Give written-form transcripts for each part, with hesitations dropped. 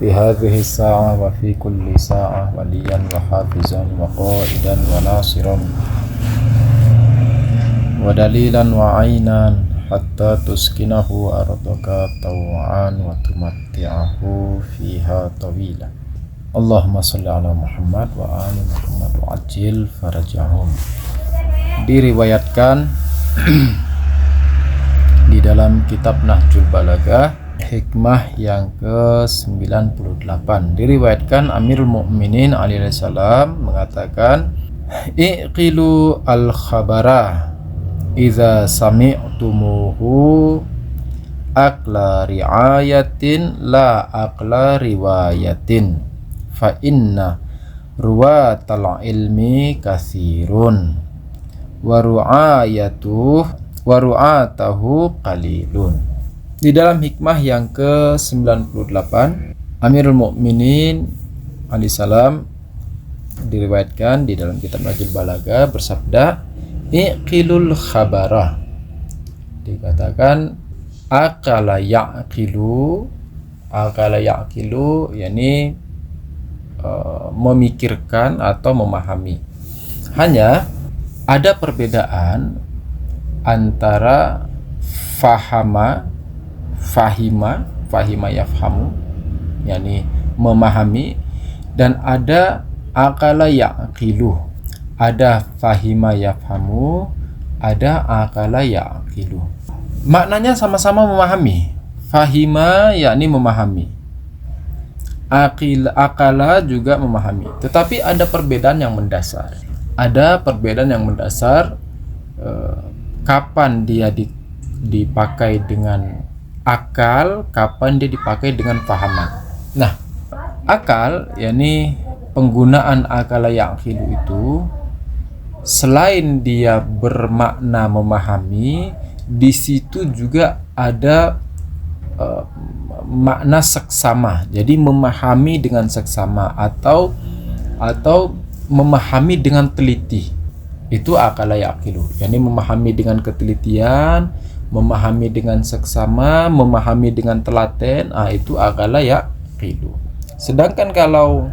في هذه الساعة وفي كل ساعة وليا وحافظا وقائدا وناصرا ودليلا وعينا حتى تسكنه أرضك طوعا وتمتعه فيها طويلا. اللهم صل على Muhammad wa ali Muhammad wa ajil farajahum. Diriwayatkan di dalam kitab Nahjul Balaghah hikmah yang ke-98, diriwayatkan Amirul Mukminin alaihi salam mengatakan, iqilu al-khabara idza sami'tumuhu akla riayatin la akla riwayatin fa inna ruwatal ilmi katsirun wa ru'atahu qalilun. Di dalam hikmah yang ke-98, Amirul Mukminin alaihi salam diriwayatkan di dalam kitab Nahjul Balaghah bersabda, iqilul khabara, dikatakan akala ya'qilu, yakni memikirkan atau memahami. Hanya ada perbedaan antara fahima yafhamu, yakni memahami, dan ada akala ya'qilu. Ada fahima yafhamu, ada akala ya'qilu. Maknanya sama-sama memahami. Fahima yakni memahami, akala juga memahami. Tetapi ada perbedaan yang mendasar. Kapan dia dipakai dengan akal, kapan dia dipakai dengan fahaman. Nah, akal yakni penggunaan akala ya'qilu itu, selain dia bermakna memahami, di situ juga ada makna seksama. Jadi memahami dengan seksama atau memahami dengan teliti. Itu akala ya'qilu. Yani memahami dengan ketelitian, memahami dengan seksama, memahami dengan telaten, itu akala ya'qilu. Sedangkan kalau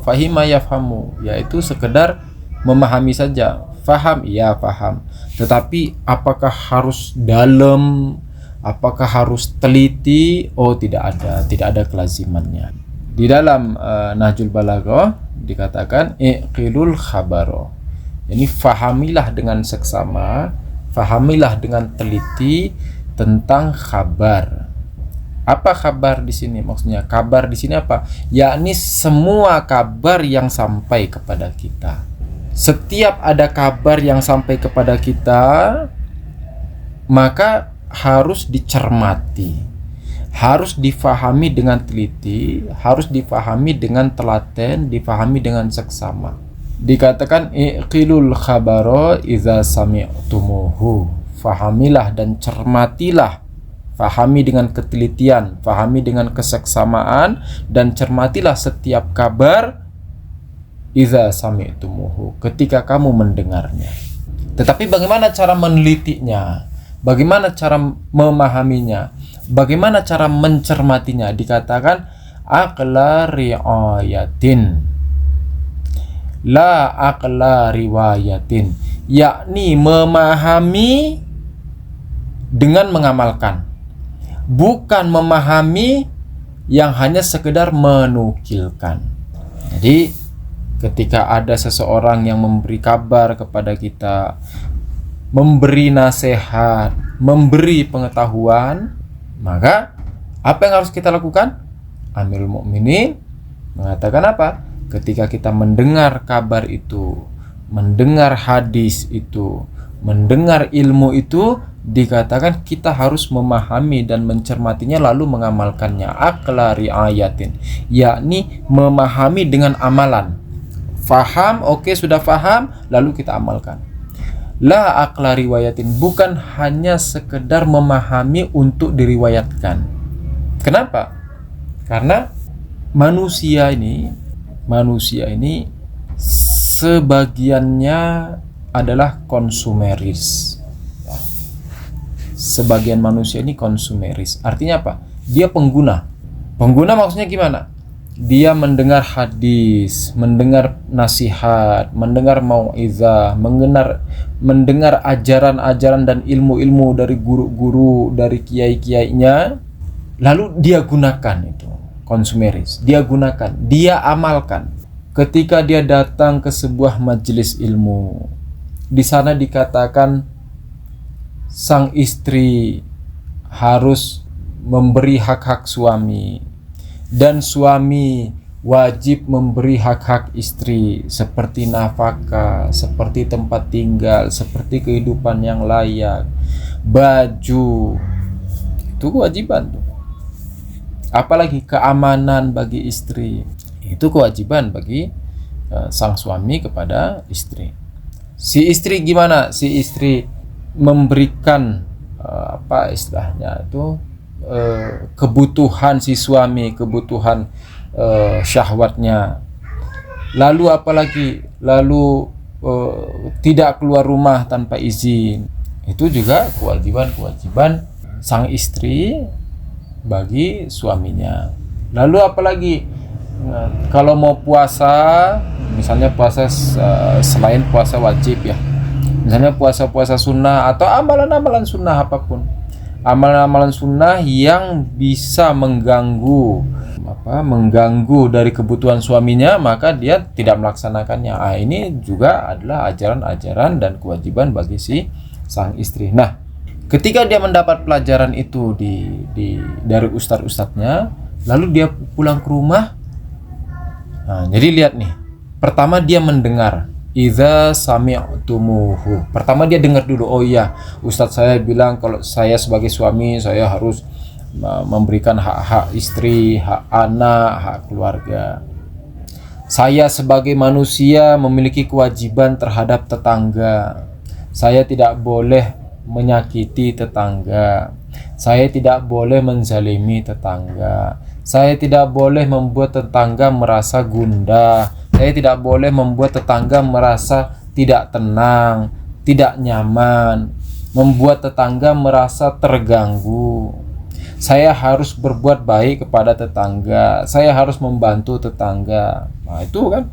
fahima yafhamu, yaitu sekedar memahami saja. Faham, iya faham. Tetapi apakah harus dalam, apakah harus teliti? Oh, tidak ada kelazimannya. Di dalam Nahjul Balaghah dikatakan iqilul khabaro. Yani fahamilah dengan seksama, fahamilah dengan teliti tentang kabar. Apa kabar di sini? Maksudnya kabar di sini apa? Yakni semua kabar yang sampai kepada kita. Setiap ada kabar yang sampai kepada kita, maka harus dicermati, harus difahami dengan teliti, harus difahami dengan telaten, difahami dengan seksama. Dikatakan iqilul khabara idza sami'tumuhu. Fahamilah dan cermatilah, fahami dengan ketelitian, fahami dengan keseksamaan, dan cermatilah setiap kabar idza sami'tumuhu, ketika kamu mendengarnya. Tetapi bagaimana cara menelitinya? Bagaimana cara memahaminya? Bagaimana cara mencermatinya? Dikatakan aqla riayatin la aqla riwayatin, yakni memahami dengan mengamalkan, bukan memahami yang hanya sekedar menukilkan. Jadi ketika ada seseorang yang memberi kabar kepada kita, memberi nasihat, memberi pengetahuan, maka apa yang harus kita lakukan? Amirul Mukminin mengatakan apa? Ketika kita mendengar kabar itu, mendengar hadis itu, mendengar ilmu itu, dikatakan kita harus memahami dan mencermatinya lalu mengamalkannya. Aqla riayatin, yakni memahami dengan amalan. Faham, oke, sudah faham, lalu kita amalkan. La aqla riwayatin, bukan hanya sekedar memahami untuk diriwayatkan. Kenapa? Karena manusia ini sebagiannya adalah konsumeris. Sebagian manusia ini konsumeris. Artinya apa? Dia pengguna. Pengguna maksudnya gimana? Dia mendengar hadis, mendengar nasihat, mendengar mau'izah, mendengar ajaran-ajaran dan ilmu-ilmu dari guru-guru, dari kiai-kiainya, lalu dia gunakan itu, konsumeris. Dia gunakan, dia amalkan. Ketika dia datang ke sebuah majelis ilmu, di sana dikatakan sang istri harus memberi hak-hak suami, dan suami wajib memberi hak-hak istri seperti nafkah, seperti tempat tinggal, seperti kehidupan yang layak, baju. Itu kewajiban tuh. Apalagi keamanan bagi istri. Itu kewajiban bagi sang suami kepada istri. Si istri gimana? Si istri memberikan apa istilahnya itu, kebutuhan si suami, kebutuhan syahwatnya. Lalu apalagi, lalu tidak keluar rumah tanpa izin. Itu juga kewajiban sang istri bagi suaminya. Lalu apalagi, kalau mau puasa, misalnya puasa selain puasa wajib ya, misalnya puasa-puasa sunnah atau amalan-amalan sunnah apapun, amalan-amalan sunnah yang bisa mengganggu dari kebutuhan suaminya, maka dia tidak melaksanakannya. Ini juga adalah ajaran-ajaran dan kewajiban bagi si sang istri. Nah, ketika dia mendapat pelajaran itu dari ustadz-ustadznya, lalu dia pulang ke rumah. Nah, jadi lihat nih, pertama dia mendengar. Idza sami'tumuhu. Pertama dia dengar dulu, oh iya, ustadz saya bilang kalau saya sebagai suami saya harus memberikan hak-hak istri, hak anak, hak keluarga. Saya sebagai manusia memiliki kewajiban terhadap tetangga. Saya tidak boleh menyakiti tetangga. Saya tidak boleh menzalimi tetangga. Saya tidak boleh membuat tetangga merasa gundah. Saya tidak boleh membuat tetangga merasa tidak tenang, tidak nyaman, membuat tetangga merasa terganggu. Saya harus berbuat baik kepada tetangga. Saya harus membantu tetangga. Nah, itu kan.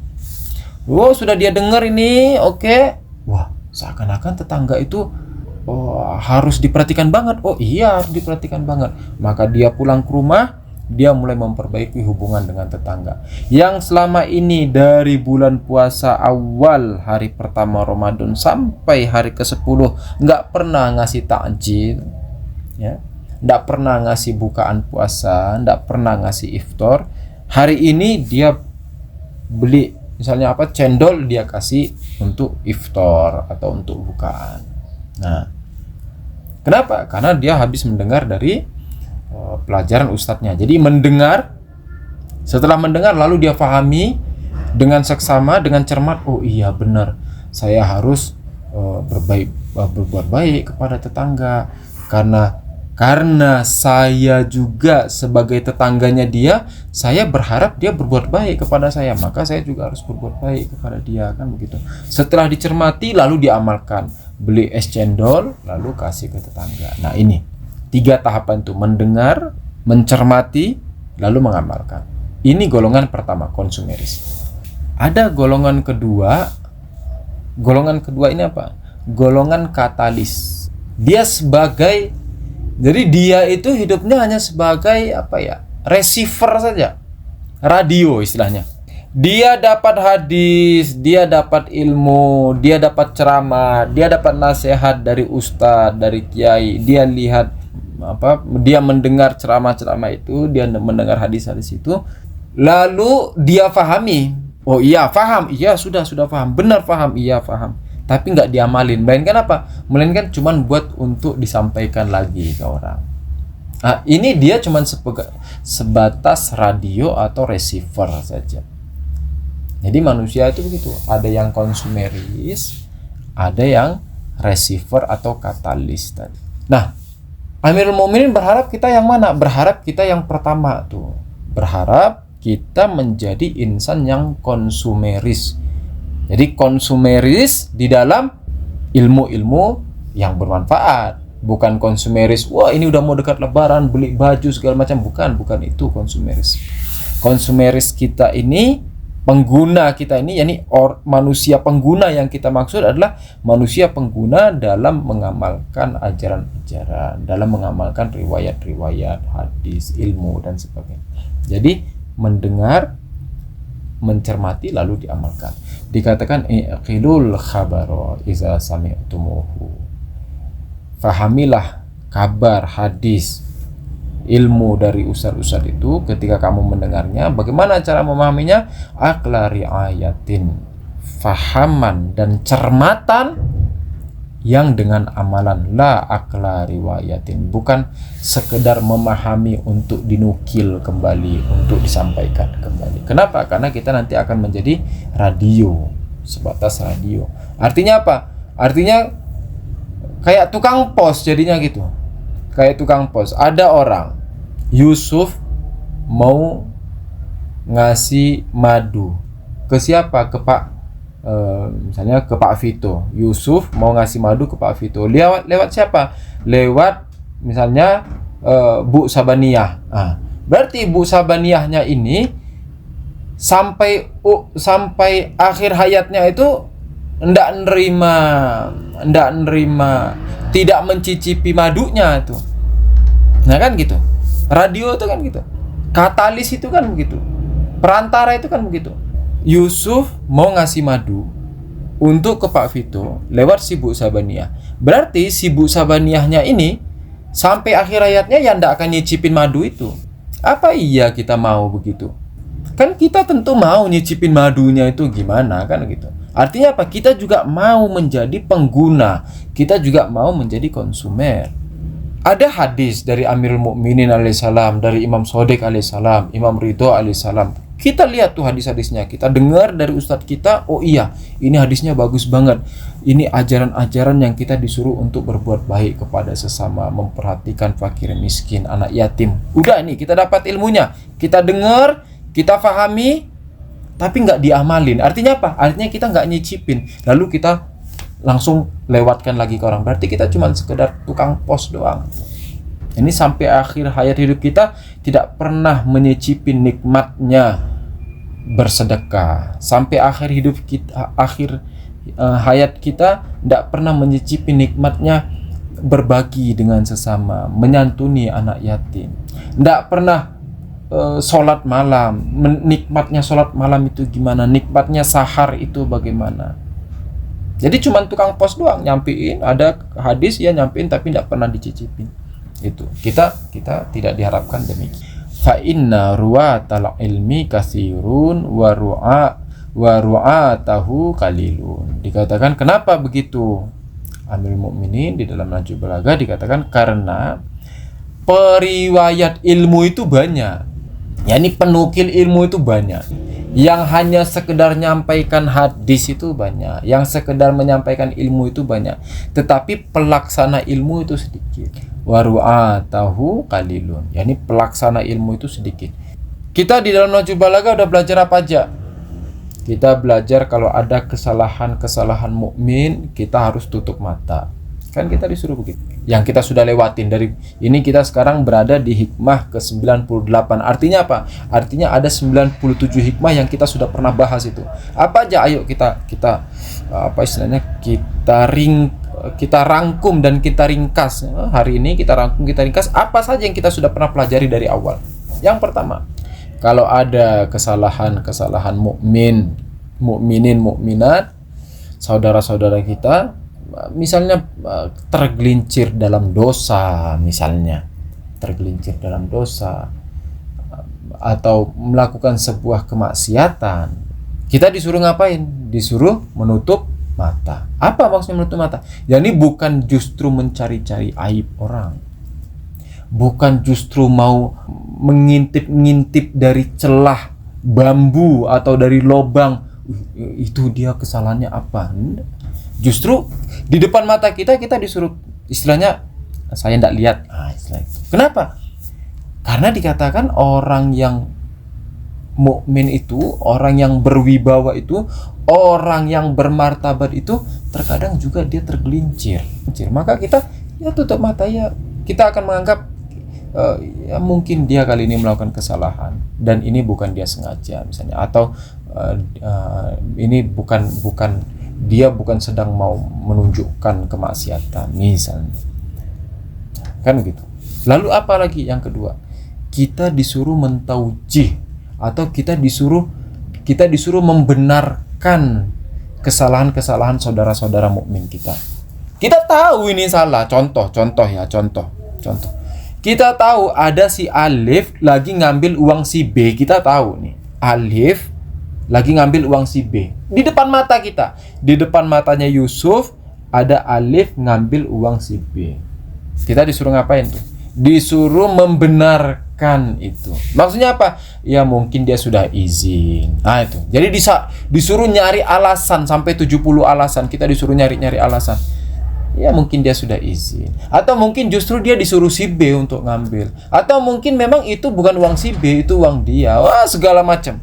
Oh, sudah dia dengar ini, oke. Wah, seakan-akan tetangga itu harus diperhatikan banget. Oh iya, harus diperhatikan banget. Maka dia pulang ke rumah, dia mulai memperbaiki hubungan dengan tetangga yang selama ini dari bulan puasa awal hari pertama Ramadan sampai hari ke-10 nggak pernah ngasih takjil ya, nggak pernah ngasih bukaan puasa, nggak pernah ngasih iftar. Hari ini dia beli misalnya cendol, dia kasih untuk iftar atau untuk bukaan. Nah, kenapa? Karena dia habis mendengar dari pelajaran ustadznya. Jadi mendengar, setelah mendengar lalu dia pahami dengan seksama, dengan cermat. Oh iya benar, saya harus berbuat baik kepada tetangga, karena saya juga sebagai tetangganya dia, saya berharap dia berbuat baik kepada saya, maka saya juga harus berbuat baik kepada dia, kan begitu. Setelah dicermati lalu diamalkan, beli es cendol lalu kasih ke tetangga. Nah, ini 3 tahapan itu: mendengar, mencermati, lalu mengamalkan. Ini golongan pertama, konsumeris. Ada golongan kedua. Golongan kedua ini apa? Golongan katalis. Jadi dia itu hidupnya hanya sebagai receiver saja. Radio istilahnya. Dia dapat hadis, dia dapat ilmu, dia dapat ceramah, dia dapat nasihat dari ustadz, dari kiai. Dia lihat dia mendengar ceramah-ceramah itu, dia mendengar hadis-hadis itu, lalu dia pahami. Oh iya, paham. Iya, sudah paham. Benar paham. Iya, paham. Tapi nggak diamalin. Melainkan apa? Melainkan cuman buat untuk disampaikan lagi ke orang. Nah, ini dia cuman sebatas radio atau receiver saja. Jadi manusia itu begitu. Ada yang konsumeris, ada yang receiver atau katalis tadi. Nah, Amirul Mukminin berharap kita yang mana? Berharap kita yang pertama tuh. Berharap kita menjadi insan yang konsumeris. Jadi konsumeris di dalam ilmu-ilmu yang bermanfaat. Bukan konsumeris, wah ini udah mau dekat lebaran, beli baju segala macam. Bukan itu konsumeris. Konsumeris kita ini, pengguna kita ini, yakni manusia pengguna yang kita maksud adalah manusia pengguna dalam mengamalkan ajaran-ajaran, dalam mengamalkan riwayat-riwayat, hadis, ilmu, dan sebagainya. Jadi mendengar, mencermati, lalu diamalkan. Dikatakan iqilul khabaro iza sami'tumuhu. Fahamilah kabar, hadis, ilmu dari ustadz-ustadz itu ketika kamu mendengarnya. Bagaimana cara memahaminya? Aqla riayatin, fahaman dan cermatan yang dengan amalan. La aqla riwayatin, bukan sekedar memahami untuk dinukil kembali, untuk disampaikan kembali. Kenapa? Karena kita nanti akan menjadi radio, sebatas radio. Artinya apa? Artinya kayak tukang pos jadinya gitu. Kayak tukang pos. Ada orang, Yusuf mau ngasih madu ke siapa? Ke Pak misalnya ke Pak Vito. Yusuf mau ngasih madu ke Pak Vito. Lewat siapa? Lewat misalnya Bu Sabaniyah. Berarti Bu Sabaniyahnya ini sampai akhir hayatnya itu ndak nerima, tidak mencicipi madunya itu. Nah kan gitu. Radio itu kan gitu. Katalis itu kan begitu. Perantara itu kan begitu. Yusuf mau ngasih madu untuk ke Pak Vito lewat si Bu Sabaniyah. Berarti si Bu Sabaniyahnya ini sampai akhir hayatnya ya ndak akan nyicipin madu itu. Apa iya kita mau begitu? Kan kita tentu mau nyicipin madunya itu gimana kan gitu. Artinya apa? Kita juga mau menjadi pengguna. Kita juga mau menjadi konsumer. Ada hadis dari Amirul Mukminin alaihissalam, dari Imam Shodiq alaihissalam, Imam Ridho alaihissalam. Kita lihat tuh hadis-hadisnya. Kita dengar dari ustadz kita, oh iya, ini hadisnya bagus banget. Ini ajaran-ajaran yang kita disuruh untuk berbuat baik kepada sesama, memperhatikan fakir miskin, anak yatim. Udah ini, kita dapat ilmunya. Kita dengar, kita pahami, tapi nggak diamalin. Artinya apa? Artinya kita nggak nyicipin, lalu kita langsung lewatkan lagi ke orang. Berarti kita cuma sekedar tukang pos doang. Ini sampai akhir hayat hidup kita tidak pernah menyicipin nikmatnya bersedekah. Sampai akhir hidup kita, hayat kita tidak pernah menyicipin nikmatnya berbagi dengan sesama, menyantuni anak yatim. Tidak pernah sholat malam. Nikmatnya sholat malam itu gimana? Nikmatnya sahar itu bagaimana? Jadi cuma tukang pos doang, nyampein ada hadis ya nyampein tapi tidak pernah dicicipin. Itu kita tidak diharapkan demikian. Fa inna ruwatal ilmi katsirun wa ru'atahu qalilun. Dikatakan kenapa begitu? Amirul Mukminin di dalam Nahjul Balagha dikatakan karena periwayat ilmu itu banyak. yakni penukil ilmu itu banyak. Yang hanya sekedar menyampaikan hadis itu banyak. Yang sekedar menyampaikan ilmu itu banyak. Tetapi pelaksana ilmu itu sedikit. Waru'atahu qalilun. yakni pelaksana ilmu itu sedikit. Kita di dalam Nahjul Balagha udah belajar apa aja? Kita belajar kalau ada kesalahan-kesalahan mukmin, kita harus tutup mata. Kan kita disuruh begitu. Yang kita sudah lewatin dari ini, kita sekarang berada di hikmah ke-98. Artinya apa? Artinya ada 97 hikmah yang kita sudah pernah bahas itu. Apa aja? Ayo kita apa istilahnya? Kita rangkum dan kita ringkas. Hari ini kita rangkum, kita ringkas apa saja yang kita sudah pernah pelajari dari awal. Yang pertama, kalau ada kesalahan-kesalahan mukminin, mukminat, saudara-saudara kita, misalnya tergelincir dalam dosa, atau melakukan sebuah kemaksiatan, kita disuruh ngapain? Disuruh menutup mata. Apa maksudnya menutup mata? Yani bukan justru mencari-cari aib orang, bukan justru mau mengintip-ngintip dari celah bambu atau dari lobang, itu dia kesalahannya apa. Justru di depan mata kita disuruh, istilahnya saya tidak lihat. Kenapa? Karena dikatakan orang yang mukmin itu, orang yang berwibawa itu, orang yang bermartabat itu terkadang juga dia tergelincir. Maka kita Ya tutup mata, ya kita akan menganggap ya mungkin dia kali ini melakukan kesalahan dan ini bukan dia sengaja misalnya, atau ini bukan dia bukan sedang mau menunjukkan kemaksiatan misalnya, kan gitu. Lalu apa lagi yang kedua? Kita disuruh mentaujih, atau kita disuruh membenarkan kesalahan-kesalahan saudara-saudara mukmin kita. Kita tahu ini salah. Contoh. Kita tahu ada si Alif lagi ngambil uang si B. Kita tahu nih, Alif lagi ngambil uang si B. Di depan mata kita. Di depan matanya Yusuf ada Alif ngambil uang si B. Kita disuruh ngapain tuh? Disuruh membenarkan itu. Maksudnya apa? Ya mungkin dia sudah izin. Nah itu. Jadi disuruh nyari alasan sampai 70 alasan. Kita disuruh nyari alasan. Ya mungkin dia sudah izin, atau mungkin justru dia disuruh si B untuk ngambil, atau mungkin memang itu bukan uang si B, itu uang dia. Wah, segala macam.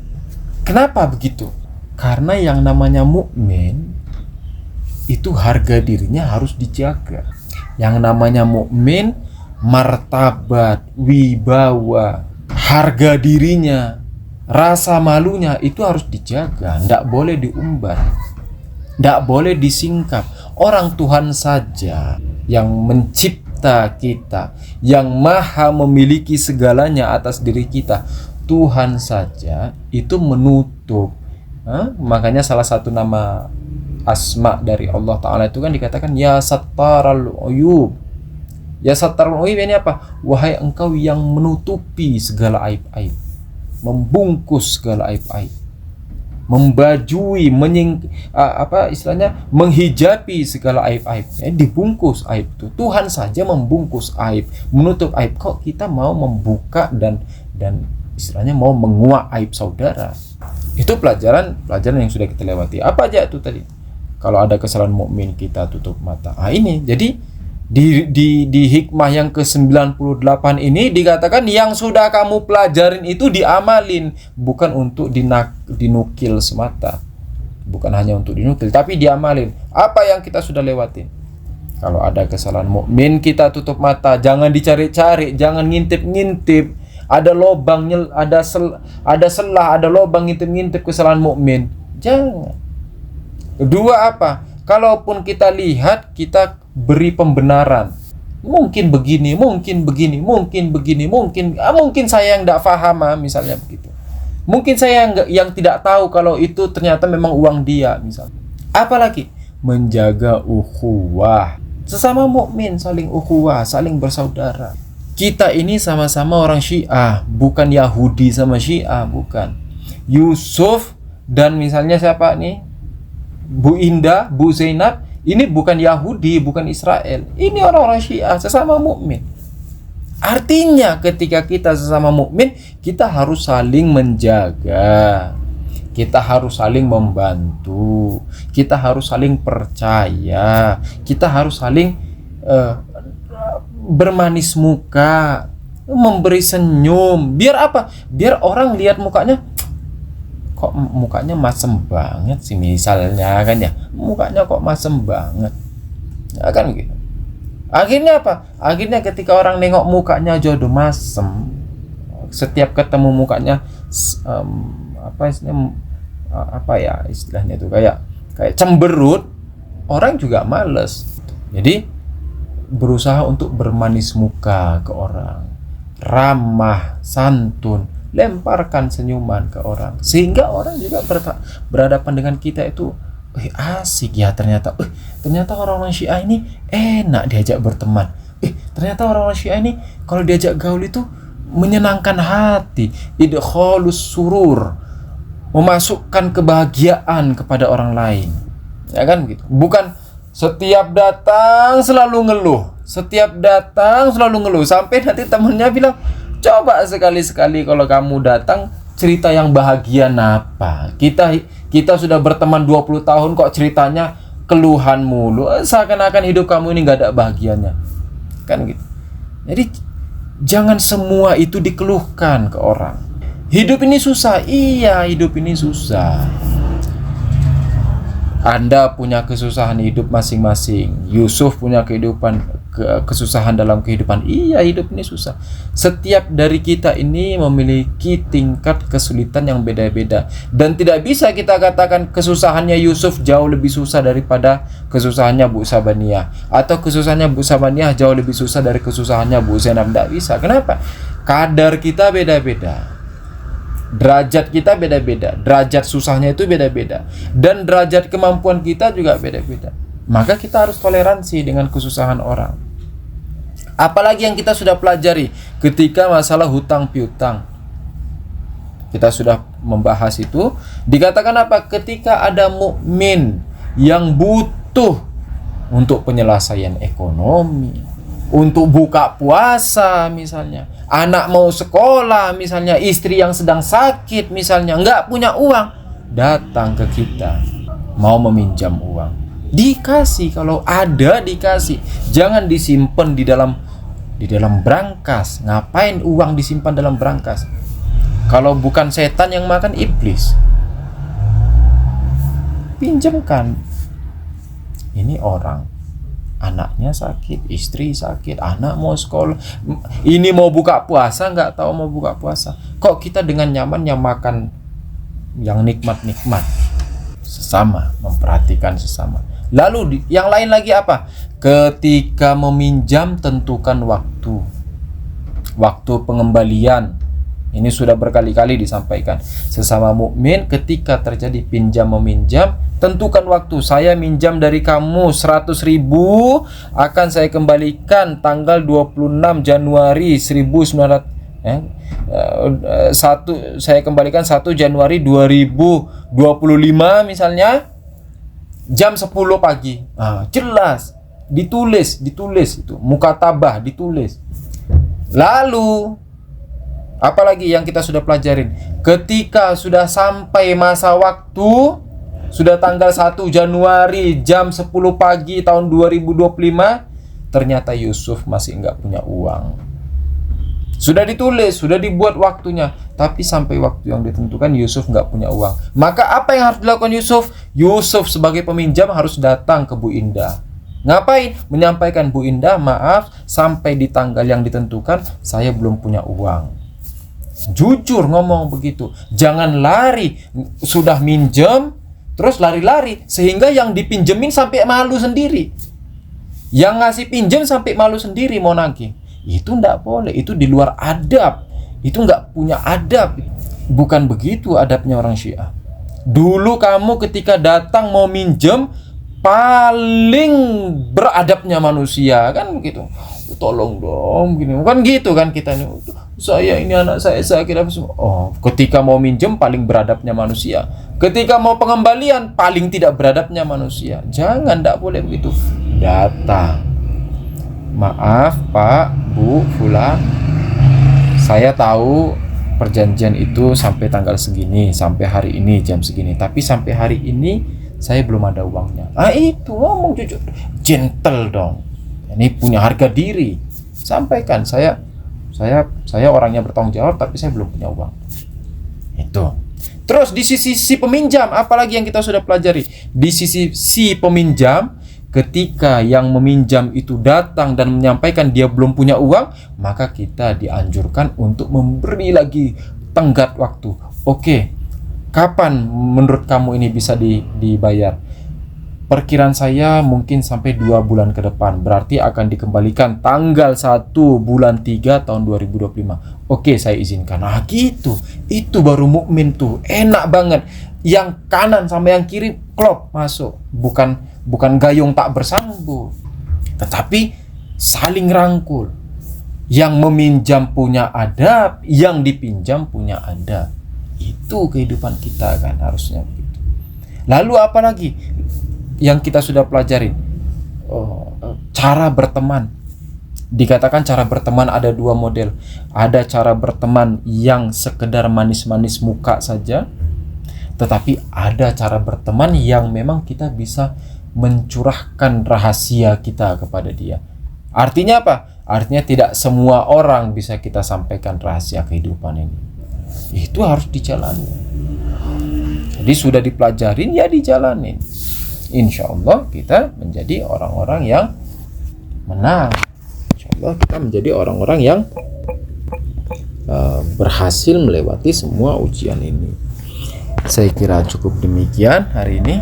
Kenapa begitu? Karena yang namanya mukmin itu harga dirinya harus dijaga. Yang namanya mukmin, martabat, wibawa, harga dirinya, rasa malunya itu harus dijaga, tidak boleh diumbar, tidak boleh disingkap. Orang Tuhan saja yang mencipta kita, yang maha memiliki segalanya atas diri kita, Tuhan saja itu menutup. Makanya salah satu nama asma dari Allah Ta'ala itu kan dikatakan Ya Sattarul Uyub. Ya Sattarul Uyub ini apa? Wahai engkau yang menutupi segala aib-aib, membungkus segala aib-aib, membajui, menghijabi segala aib-aib. Dibungkus aib itu. Tuhan saja membungkus aib, menutup aib. Kok kita mau membuka dan istilahnya mau menguak aib saudara? Itu pelajaran yang sudah kita lewati. Apa aja itu tadi? Kalau ada kesalahan mukmin kita tutup mata. Ini jadi di hikmah yang ke-98 ini dikatakan yang sudah kamu pelajarin itu diamalin, bukan untuk dinukil semata. Bukan hanya untuk dinukil, tapi diamalin. Apa yang kita sudah lewatin. Kalau ada kesalahan mukmin kita tutup mata, jangan dicari-cari, jangan ngintip-ngintip. Ada lobang, ada celah, ada lobang ngintip-ngintip kesalahan mukmin. Jangan. Kedua apa? Kalaupun kita lihat, kita beri pembenaran. Mungkin begini, mungkin saya yang tidak paham, misalnya begitu. Mungkin saya yang tidak tahu kalau itu ternyata memang uang dia, misalnya. Apalagi menjaga ukhuwah. Sesama mukmin saling ukhuwah, saling bersaudara. Kita ini sama-sama orang Syiah, bukan Yahudi sama Syiah, bukan. Yusuf dan misalnya siapa nih? Bu Indah, Bu Zainab, ini bukan Yahudi, bukan Israel. Ini orang-orang Syiah, sesama mukmin. Artinya ketika kita sesama mukmin, kita harus saling menjaga. Kita harus saling membantu. Kita harus saling percaya. Kita harus saling bermanis muka, memberi senyum. Biar apa? Biar orang lihat mukanya, kok mukanya masem banget sih, misalnya kan ya, mukanya kok masem banget, ya kan gitu. Akhirnya apa? Akhirnya ketika orang nengok mukanya jodoh masem, setiap ketemu mukanya istilahnya itu kayak cemberut, orang juga males. Jadi berusaha untuk bermanis muka ke orang, ramah, santun, lemparkan senyuman ke orang, sehingga orang juga berhadapan dengan kita itu asik ya, ternyata orang-orang Syiah ini enak diajak berteman, ternyata orang-orang Syiah ini kalau diajak gaul itu menyenangkan hati, idkhalus surur, memasukkan kebahagiaan kepada orang lain, ya kan gitu. Bukan setiap datang selalu ngeluh, sampai nanti temennya bilang, coba sekali-sekali kalau kamu datang cerita yang bahagia apa? Kita sudah berteman 20 tahun kok ceritanya keluhan mulu. Seakan-akan hidup kamu ini gak ada bahagianya. Kan gitu. Jadi jangan semua itu dikeluhkan ke orang. Hidup ini susah. Iya, hidup ini susah. Anda punya kesusahan hidup masing-masing. Yusuf punya kesusahan dalam kehidupan. Iya, hidup ini susah. Setiap dari kita ini memiliki tingkat kesulitan yang beda-beda, dan tidak bisa kita katakan kesusahannya Yusuf jauh lebih susah daripada kesusahannya Bu Sabaniyah, atau kesusahannya Bu Sabaniyah jauh lebih susah dari kesusahannya Bu Zainab. Tidak bisa. Kenapa? Kadar kita beda-beda, derajat kita beda-beda, derajat susahnya itu beda-beda, dan derajat kemampuan kita juga beda-beda. Maka kita harus toleransi dengan kesusahan orang. Apalagi yang kita sudah pelajari ketika masalah hutang piutang. Kita sudah membahas itu. Dikatakan apa? Ketika ada mukmin yang butuh untuk penyelesaian ekonomi, untuk buka puasa misalnya, anak mau sekolah misalnya, istri yang sedang sakit misalnya, nggak punya uang, datang ke kita mau meminjam uang. Dikasih, kalau ada dikasih. Jangan disimpan di dalam brankas. Ngapain uang disimpan dalam brankas? Kalau bukan setan yang makan, iblis. Pinjamkan. Ini orang, anaknya sakit, istri sakit, anak mau sekolah, ini mau buka puasa, nggak tahu mau buka puasa. Kok kita dengan nyamannya makan yang nikmat-nikmat? Sesama, memperhatikan sesama. Lalu yang lain lagi apa? Ketika meminjam, tentukan waktu. Waktu pengembalian. Ini sudah berkali-kali disampaikan. Sesama mukmin ketika terjadi pinjam meminjam, tentukan waktu. Saya minjam dari kamu 100.000, akan saya kembalikan tanggal 26 Januari 1900. Saya kembalikan 1 Januari 2025 misalnya, jam 10 pagi. Jelas ditulis itu, mukatabah ditulis. Lalu apalagi yang kita sudah pelajarin, ketika sudah sampai masa waktu, sudah tanggal 1 Januari jam 10 pagi tahun 2025, ternyata Yusuf masih nggak punya uang. Sudah ditulis, sudah dibuat waktunya, tapi sampai waktu yang ditentukan Yusuf nggak punya uang. Maka apa yang harus dilakukan Yusuf? Yusuf sebagai peminjam harus datang ke Bu Indah. Ngapain? Menyampaikan, Bu Indah, maaf, sampai di tanggal yang ditentukan saya belum punya uang. Jujur ngomong begitu. Jangan lari, sudah minjem terus lari-lari, sehingga yang dipinjemin sampai malu sendiri. Yang ngasih pinjem sampai malu sendiri mau nagih. Itu enggak boleh, itu di luar adab. Itu enggak punya adab. Bukan begitu adabnya orang Syiah. Dulu kamu ketika datang mau minjem, paling beradabnya manusia, kan begitu. Tolong dong, gini. Bukan gitu kan kita nih. Saya ini anak saya sakit apa semua. Oh, ketika mau minjem paling beradabnya manusia. Ketika mau pengembalian paling tidak beradabnya manusia. Jangan, enggak boleh begitu. Datang. Maaf Pak, Bu, Fulan, saya tahu perjanjian itu sampai tanggal segini, sampai hari ini jam segini, tapi sampai hari ini saya belum ada uangnya. Itu ngomong jujur, gentle dong. Ini punya harga diri. Sampaikan, saya orangnya bertanggung jawab, tapi saya belum punya uang. Itu. Terus di sisi si peminjam, apalagi yang kita sudah pelajari? Di sisi si peminjam, ketika yang meminjam itu datang dan menyampaikan dia belum punya uang, maka kita dianjurkan untuk memberi lagi tenggat waktu. Oke, kapan menurut kamu ini bisa dibayar? Perkiraan saya mungkin sampai 2 bulan ke depan. Berarti akan dikembalikan tanggal 1 bulan 3 tahun 2025. Oke, saya izinkan. Nah gitu. Itu baru mukmin tuh. Enak banget. Yang kanan sama yang kiri klop masuk. Bukan gayung tak bersambut, tetapi saling rangkul. Yang meminjam punya adab, yang dipinjam punya adab. Itu kehidupan kita kan, harusnya begitu. Lalu apa lagi yang kita sudah pelajari? Cara berteman. Dikatakan cara berteman ada 2 model. Ada cara berteman yang sekedar manis-manis muka saja, tetapi ada cara berteman yang memang kita bisa mencurahkan rahasia kita kepada dia. Artinya apa? Artinya tidak semua orang bisa kita sampaikan rahasia kehidupan ini. Itu harus dijalani. Jadi sudah dipelajarin, ya dijalanin. Insya Allah kita menjadi orang-orang yang menang. Allah kita menjadi orang-orang yang berhasil melewati semua ujian ini. Saya kira cukup demikian hari ini.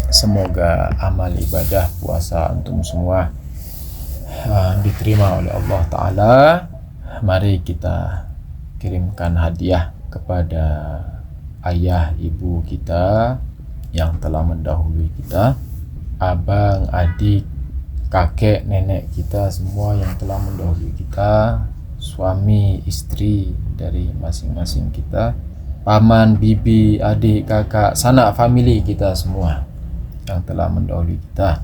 Semoga amal ibadah puasa antum semua diterima oleh Allah Ta'ala. Mari kita kirimkan hadiah kepada ayah ibu kita yang telah mendahului kita, abang, adik, kakek, nenek kita semua yang telah mendahului kita, suami, istri dari masing-masing kita, paman, bibi, adik, kakak, sanak famili kita semua yang telah mendahului kita.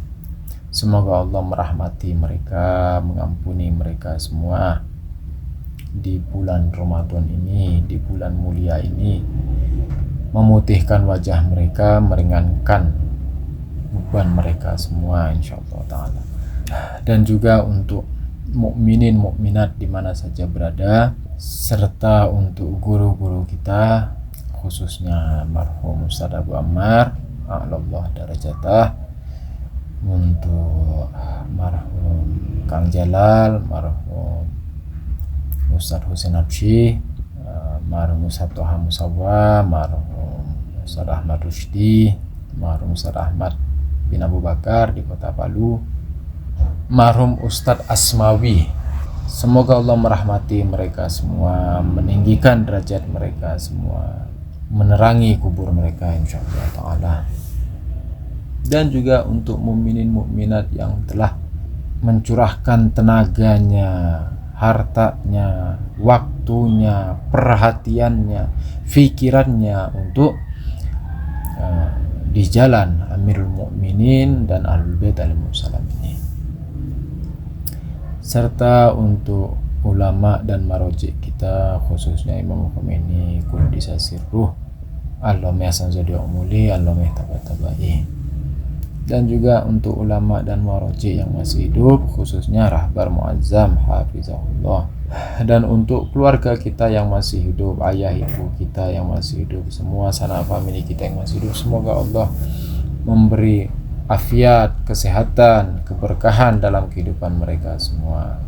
Semoga Allah merahmati mereka, mengampuni mereka semua di bulan Ramadan ini, di bulan mulia ini, memutihkan wajah mereka, meringankan beban mereka semua insyaallah ta'ala. Dan juga untuk mukminin mukminat di mana saja berada, serta untuk guru-guru kita, khususnya marhum Ustaz Abu Ammar, a'lallah darajatah, untuk marhum Kang Jalal, marhum Ustaz Husain Habsyi, marhum Ustaz Toha Musawwa, marhum Ustaz Ahmad Rushdi, marhum Ustaz Ahmad bin Abu Bakar di Kota Palu, marhum Ustaz Asmawi. Semoga Allah merahmati mereka semua, meninggikan derajat mereka semua, menerangi kubur mereka insyaallah ta'ala. Dan juga untuk mukminin mukminat yang telah mencurahkan tenaganya, hartanya, waktunya, perhatiannya, pikirannya untuk di jalan Amirul Mukminin dan Ahlul Bait alaihissalam ini, serta untuk ulama dan marojik kita, khususnya Imam Khomeini Qudisa Sirruh, Allahumma yasan zadi umuli, Allahumma tabatabai. Dan juga untuk ulama dan marojik yang masih hidup, khususnya Rahbar Muazzam hafizahullah. Dan untuk keluarga kita yang masih hidup, ayah ibu kita yang masih hidup, semua sanak famili kita yang masih hidup, semoga Allah memberi afiat, kesehatan, keberkahan dalam kehidupan mereka semua.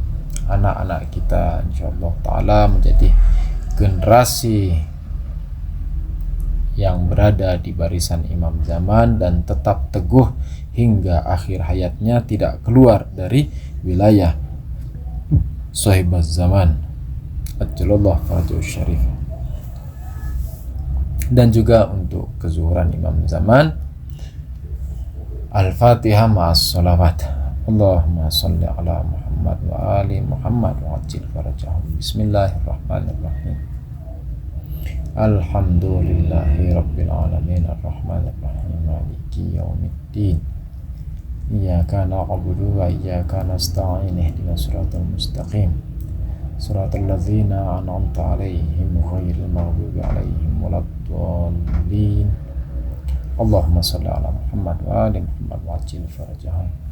Anak-anak kita insyaallah ta'ala menjadi generasi yang berada di barisan imam zaman dan tetap teguh hingga akhir hayatnya, tidak keluar dari wilayah sahibaz zaman ajjalallahu farajahu syarif. Dan juga untuk kezuhuran imam zaman, Al-Fatihah ma'as salawat. Allahumma salli ala Muhammad wa ali Muhammad wa ajil farajahum. Bismillahirrahmanirrahim. Alhamdulillahi rabbil alamin arrahmanir rahim maliki yaumiddin. Iyyaka na'budu wa iyyaka nasta'in ihdinas siratal mustaqim. Siratal ladzina an'amta 'alaihim ghairil maghdubi 'alaihim waladdallin. Allahumma shalli ala Muhammad wa ali Muhammad wa ajil farajahum.